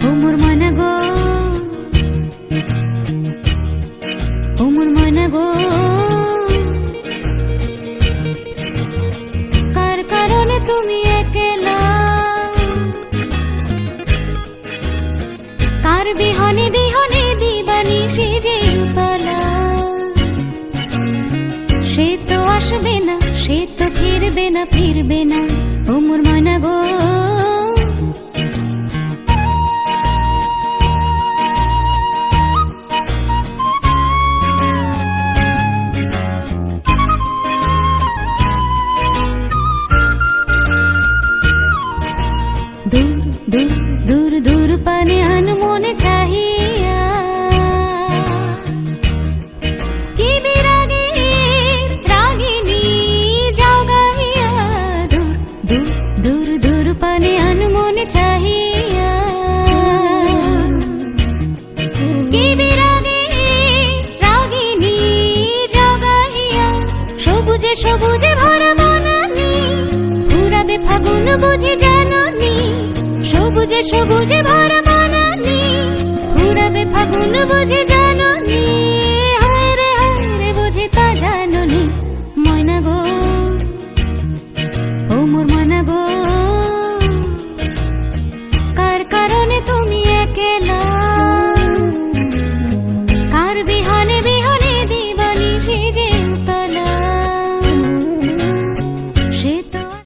ও মোর ময়না গো, ও মোর ময়না গো, কার কারণে তুমি একলা, কার বিহনে বিহনে দিবানিশি যে উতলা, সে তো আসবে না, সে তো ফিরবে না, ফিরবে না, ও মোর ময়না গো। দূর দূর দূর দূর পানে আনমনে চাহিয়া, কি বিরাগের রাগিনী যাও গাহিয়া, দূর দূর দূর দূর পানে আনমনে চাহিয়া, কি বিরাগের রাগিনী যাও গাহিয়া, সবুজে সবুজে ভরা বনানী ফুরাবে ফাগুন বুঝি জাননি, সবুজে সবুজে ভরা বনানী ফুরাবে ফাগুন বুঝি জাননি, হায় রে বুঝি তা জাননি, ময়না গো, ও মোর ময়না গো।